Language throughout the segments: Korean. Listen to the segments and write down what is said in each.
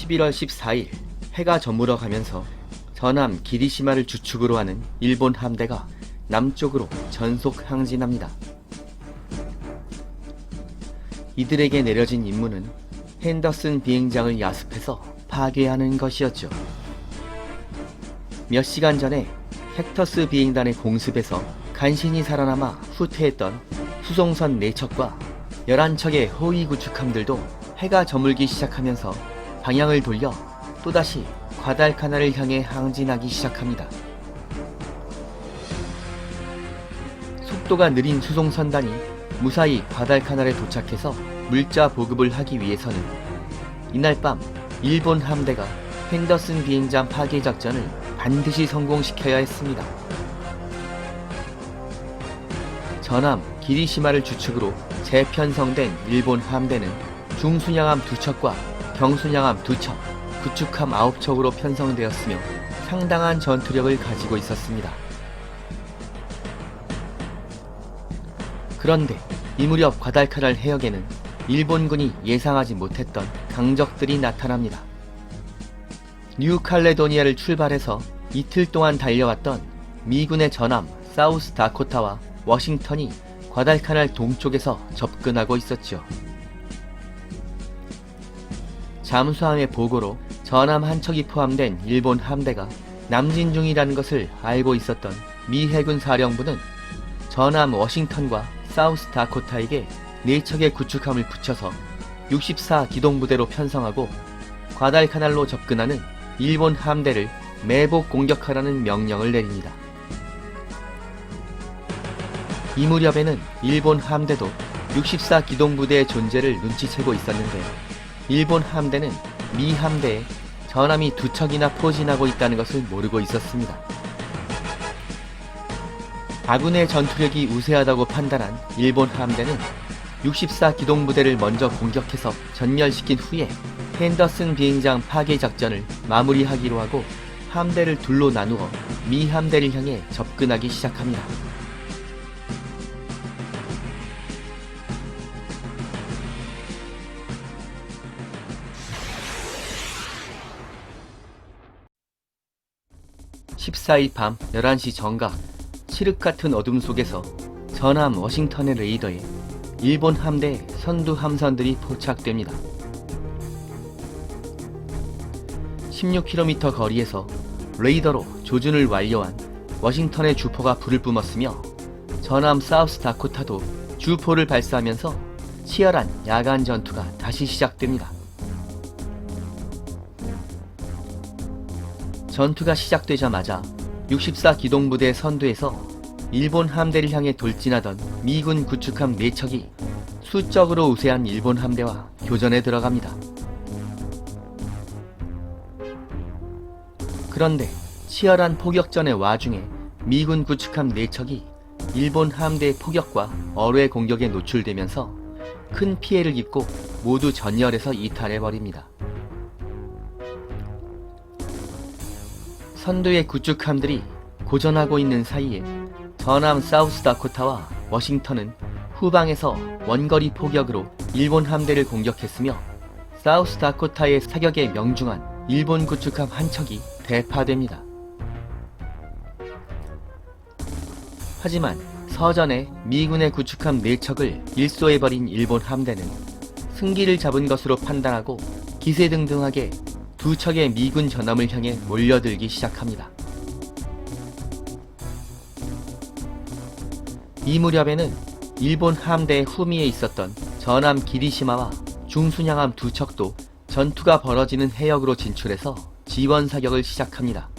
11월 14일 해가 저물어 가면서 전함 기리시마를 주축으로 하는 일본 함대가 남쪽으로 전속 항진합니다. 이들에게 내려진 임무는 핸더슨 비행장을 야습해서 파괴하는 것이었죠. 몇 시간 전에 헥터스 비행단의 공습에서 간신히 살아남아 후퇴했던 수송선 4척과 11척의 호위 구축함들도 해가 저물기 시작하면서 방향을 돌려 또다시 과달카나를 향해 항진하기 시작합니다. 속도가 느린 수송선단이 무사히 과달카날에 도착해서 물자 보급을 하기 위해서는 이날 밤 일본 함대가 핸더슨 비행장 파괴 작전을 반드시 성공시켜야 했습니다. 전함 기리시마를 주축으로 재편성된 일본 함대는 중순양함 2척과 경순양함 2척, 구축함 9척으로 편성되었으며 상당한 전투력을 가지고 있었습니다. 그런데 이 무렵 과달카날 해역에는 일본군이 예상하지 못했던 강적들이 나타납니다. 뉴칼레도니아를 출발해서 이틀 동안 달려왔던 미군의 전함 사우스 다코타와 워싱턴이 과달카날 동쪽에서 접근하고 있었죠. 잠수함의 보고로 전함 한 척이 포함된 일본 함대가 남진 중이라는 것을 알고 있었던 미 해군 사령부는 전함 워싱턴과 사우스 다코타에게 4척의 구축함을 붙여서 64 기동부대로 편성하고 과달카날로 접근하는 일본 함대를 매복 공격하라는 명령을 내립니다. 이 무렵에는 일본 함대도 64 기동부대의 존재를 눈치채고 있었는데 일본 함대는 미 함대에 전함이 2척이나 포진하고 있다는 것을 모르고 있었습니다. 아군의 전투력이 우세하다고 판단한 일본 함대는 64 기동부대를 먼저 공격해서 전멸시킨 후에 핸더슨 비행장 파괴 작전을 마무리하기로 하고 함대를 둘로 나누어 미 함대를 향해 접근하기 시작합니다. (14일) 밤 11시 정각 칠흑 같은 어둠 속에서 전함 워싱턴의 레이더에 일본 함대의 선두 함선들이 포착됩니다. 16km 거리에서 레이더로 조준을 완료한 워싱턴의 주포가 불을 뿜었으며 전함 사우스 다코타도 주포를 발사하면서 치열한 야간 전투가 다시 시작됩니다. 전투가 시작되자마자 64 기동부대 선두에서 일본 함대를 향해 돌진하던 미군 구축함 4척이 수적으로 우세한 일본 함대와 교전에 들어갑니다. 그런데 치열한 포격전의 와중에 미군 구축함 4척이 일본 함대의 포격과 어뢰 공격에 노출되면서 큰 피해를 입고 모두 전열에서 이탈해버립니다. 선두의 구축함들이 고전하고 있는 사이에 전함 사우스 다코타와 워싱턴은 후방에서 원거리 포격으로 일본 함대를 공격했으며 사우스 다코타의 사격에 명중한 일본 구축함 한 척이 대파됩니다. 하지만 서전에 미군의 구축함 4척을 일소해버린 일본 함대는 승기를 잡은 것으로 판단하고 기세등등하게 2척의 미군 전함을 향해 몰려들기 시작합니다. 이 무렵에는 일본 함대의 후미에 있었던 전함 기리시마와 중순양함 2척도 전투가 벌어지는 해역으로 진출해서 지원 사격을 시작합니다.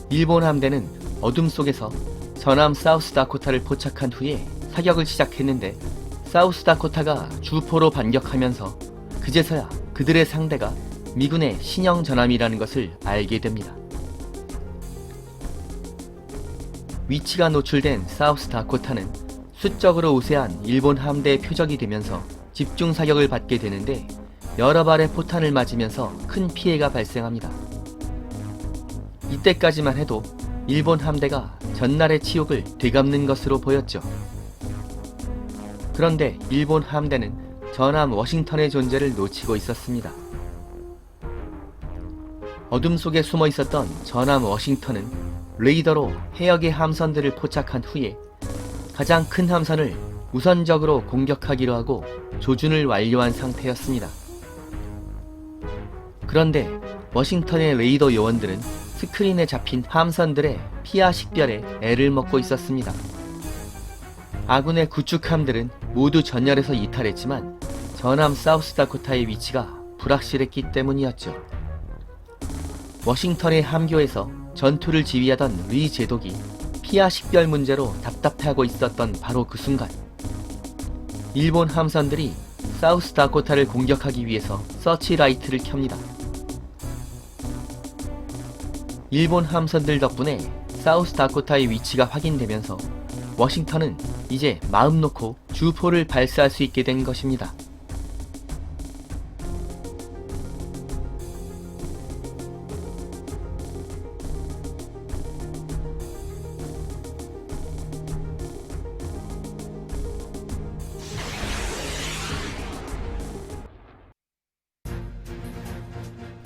일본 함대는 어둠 속에서 전함 사우스 다코타를 포착한 후에 사격을 시작했는데 사우스 다코타가 주포로 반격하면서 그제서야 그들의 상대가 미군의 신형 전함이라는 것을 알게 됩니다. 위치가 노출된 사우스 다코타는 수적으로 우세한 일본 함대의 표적이 되면서 집중 사격을 받게 되는데 여러 발의 포탄을 맞으면서 큰 피해가 발생합니다. 이때까지만 해도 일본 함대가 전날의 치욕을 되갚는 것으로 보였죠. 그런데 일본 함대는 전함 워싱턴의 존재를 놓치고 있었습니다. 어둠 속에 숨어 있었던 전함 워싱턴은 레이더로 해역의 함선들을 포착한 후에 가장 큰 함선을 우선적으로 공격하기로 하고 조준을 완료한 상태였습니다. 그런데 워싱턴의 레이더 요원들은 스크린에 잡힌 함선들의 피하 식별에 애를 먹고 있었습니다. 아군의 구축함들은 모두 전열에서 이탈했지만 전함 사우스다코타의 위치가 불확실했기 때문이었죠. 워싱턴의 함교에서 전투를 지휘하던 리 제독이 피하 식별 문제로 답답해하고 있었던 바로 그 순간, 일본 함선들이 사우스다코타를 공격하기 위해서 서치라이트를 켭니다. 일본 함선들 덕분에 사우스다코타의 위치가 확인되면서 워싱턴은 이제 마음 놓고 주포를 발사할 수 있게 된 것입니다.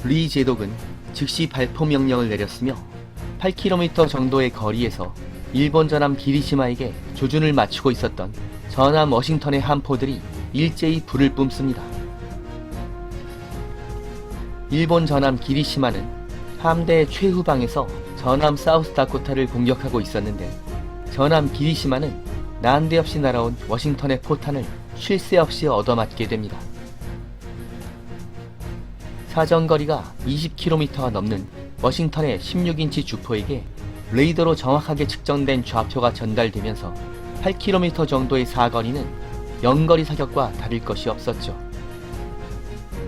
리 제독은 즉시 발포 명령을 내렸으며 8km 정도의 거리에서 일본 전함 기리시마에게 조준을 맞추고 있었던 전함 워싱턴의 함포들이 일제히 불을 뿜습니다. 일본 전함 기리시마는 함대의 최후방에서 전함 사우스다코타를 공격하고 있었는데, 전함 기리시마는 난데없이 날아온 워싱턴의 포탄을 쉴 새 없이 얻어맞게 됩니다. 사정거리가 20km가 넘는 워싱턴의 16인치 주포에게 레이더로 정확하게 측정된 좌표가 전달되면서 8km 정도의 사거리는 영거리 사격과 다를 것이 없었죠.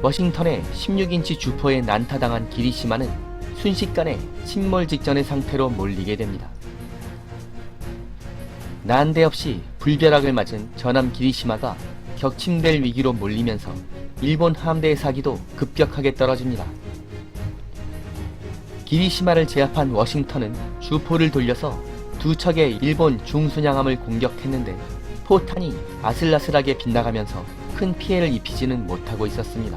워싱턴의 16인치 주포에 난타당한 기리시마는 순식간에 침몰 직전의 상태로 몰리게 됩니다. 난데없이 불벼락을 맞은 전함 기리시마가 격침될 위기로 몰리면서 일본 함대의 사기도 급격하게 떨어집니다. 기리시마를 제압한 워싱턴은 주포를 돌려서 두 척의 일본 중순양함을 공격했는데 포탄이 아슬아슬하게 빗나가면서 큰 피해를 입히지는 못하고 있었습니다.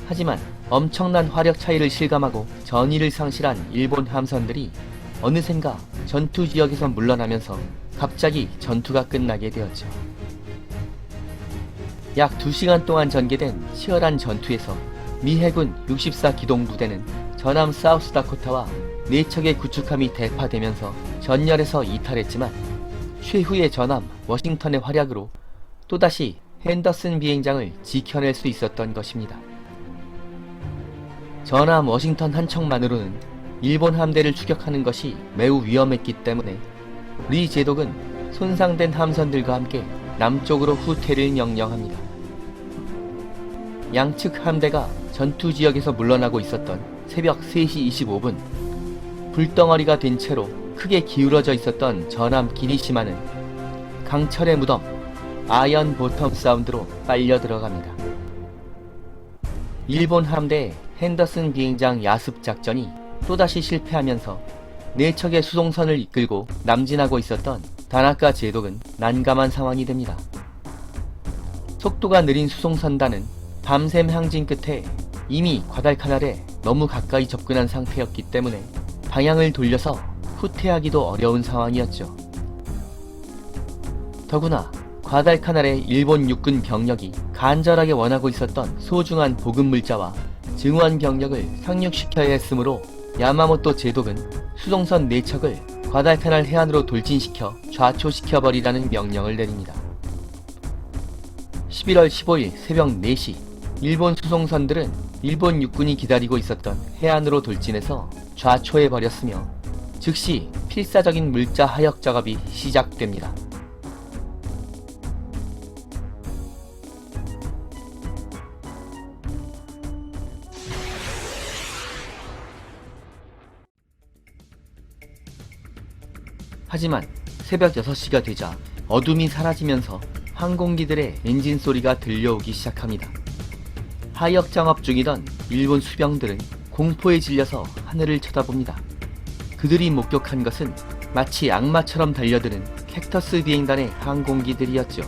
하지만 엄청난 화력 차이를 실감하고 전의를 상실한 일본 함선들이 어느샌가 전투 지역에서 물러나면서 갑자기 전투가 끝나게 되었죠. 약 2시간 동안 전개된 치열한 전투에서 미 해군 64 기동부대는 전함 사우스다코타와 4척의 구축함이 대파되면서 전열에서 이탈했지만, 최후의 전함 워싱턴의 활약으로 또다시 핸더슨 비행장을 지켜낼 수 있었던 것입니다. 전함 워싱턴 한 척만으로는 일본 함대를 추격하는 것이 매우 위험했기 때문에 리 제독은 손상된 함선들과 함께 남쪽으로 후퇴를 명령합니다. 양측 함대가 전투 지역에서 물러나고 있었던 새벽 3시 25분, 불덩어리가 된 채로 크게 기울어져 있었던 전함 기리시마는 강철의 무덤 아연 보텀 사운드로 빨려 들어갑니다. 일본 함대의 핸더슨 비행장 야습 작전이 또다시 실패하면서 4척의 수송선을 이끌고 남진하고 있었던 다나카 제독은 난감한 상황이 됩니다. 속도가 느린 수송선단은 밤샘 항진 끝에 이미 과달카날에 너무 가까이 접근한 상태였기 때문에 방향을 돌려서 후퇴하기도 어려운 상황이었죠. 더구나 과달카날의 일본 육군 병력이 간절하게 원하고 있었던 소중한 보급물자와 증원 병력을 상륙시켜야 했으므로 야마모토 제독은 수송선 4척을 과달카날 해안으로 돌진시켜 좌초시켜버리라는 명령을 내립니다. 11월 15일 새벽 4시, 일본 수송선들은 일본 육군이 기다리고 있었던 해안으로 돌진해서 좌초해버렸으며 즉시 필사적인 물자 하역 작업이 시작됩니다. 하지만 새벽 6시가 되자 어둠이 사라지면서 항공기들의 엔진 소리가 들려오기 시작합니다. 하역 작업 중이던 일본 수병들은 공포에 질려서 하늘을 쳐다봅니다. 그들이 목격한 것은 마치 악마처럼 달려드는 캡터스 비행단의 항공기들이었죠.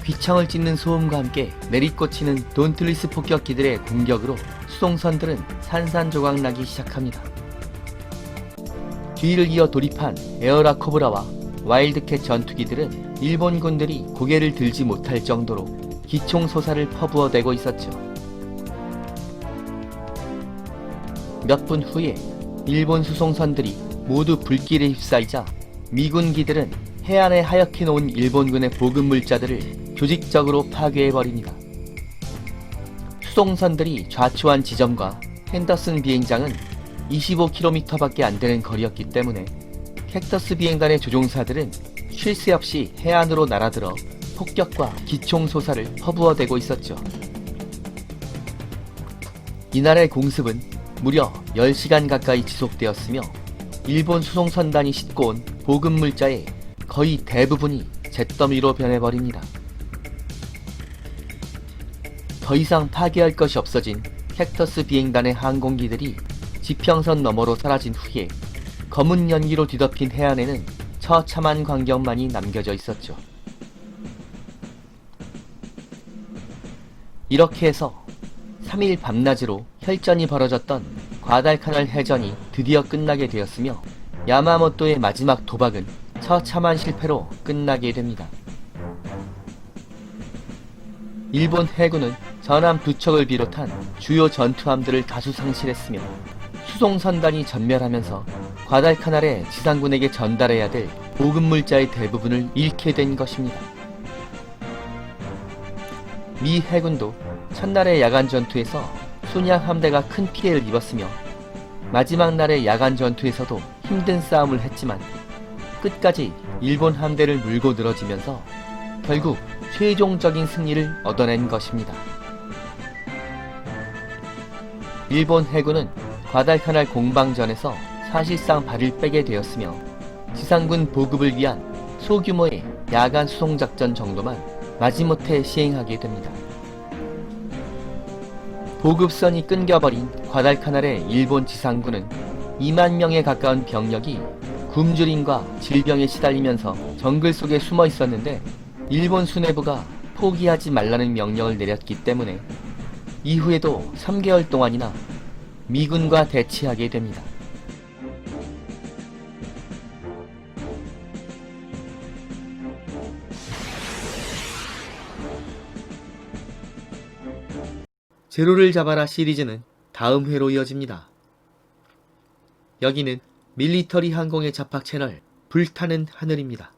귀청을 찢는 소음과 함께 내리꽂히는 돈틀리스 폭격기들의 공격으로 수송선들은 산산조각 나기 시작합니다. 뒤를 이어 돌입한 에어라 코브라와 와일드캣 전투기들은 일본군들이 고개를 들지 못할 정도로 기총소사를 퍼부어대고 있었죠. 몇 분 후에 일본 수송선들이 모두 불길에 휩싸이자 미군기들은 해안에 하얗게 놓은 일본군의 보급물자들을 조직적으로 파괴해버립니다. 수송선들이 좌초한 지점과 핸더슨 비행장은 25km밖에 안 되는 거리였기 때문에 캡터스 비행단의 조종사들은 쉴 새 없이 해안으로 날아들어 폭격과 기총소사를 퍼부어대고 있었죠. 이날의 공습은 무려 10시간 가까이 지속되었으며 일본 수송선단이 싣고 온 보급물자의 거의 대부분이 잿더미로 변해버립니다. 더 이상 파괴할 것이 없어진 캡터스 비행단의 항공기들이 지평선 너머로 사라진 후에 검은 연기로 뒤덮인 해안에는 처참한 광경만이 남겨져 있었죠. 이렇게 해서 3일 밤낮으로 혈전이 벌어졌던 과달카날 해전이 드디어 끝나게 되었으며 야마모토의 마지막 도박은 처참한 실패로 끝나게 됩니다. 일본 해군은 전함 2척을 비롯한 주요 전투함들을 다수 상실했으며 수송선단이 전멸하면서 과달카날의 지상군에게 전달해야 될 보급물자의 대부분을 잃게 된 것입니다. 미 해군도 첫날의 야간 전투에서 순양 함대가 큰 피해를 입었으며 마지막 날의 야간 전투에서도 힘든 싸움을 했지만 끝까지 일본 함대를 물고 늘어지면서 결국 최종적인 승리를 얻어낸 것입니다. 일본 해군은 과달카날 공방전에서 사실상 발을 빼게 되었으며 지상군 보급을 위한 소규모의 야간 수송작전 정도만 마지못해 시행하게 됩니다. 보급선이 끊겨버린 과달카날의 일본 지상군은 2만 명에 가까운 병력이 굶주림과 질병에 시달리면서 정글 속에 숨어 있었는데 일본 수뇌부가 포기하지 말라는 명령을 내렸기 때문에 이후에도 3개월 동안이나 미군과 대치하게 됩니다. 제로를 잡아라 시리즈는 다음 회로 이어집니다. 여기는 밀리터리 항공의 잡학 채널 불타는 하늘입니다.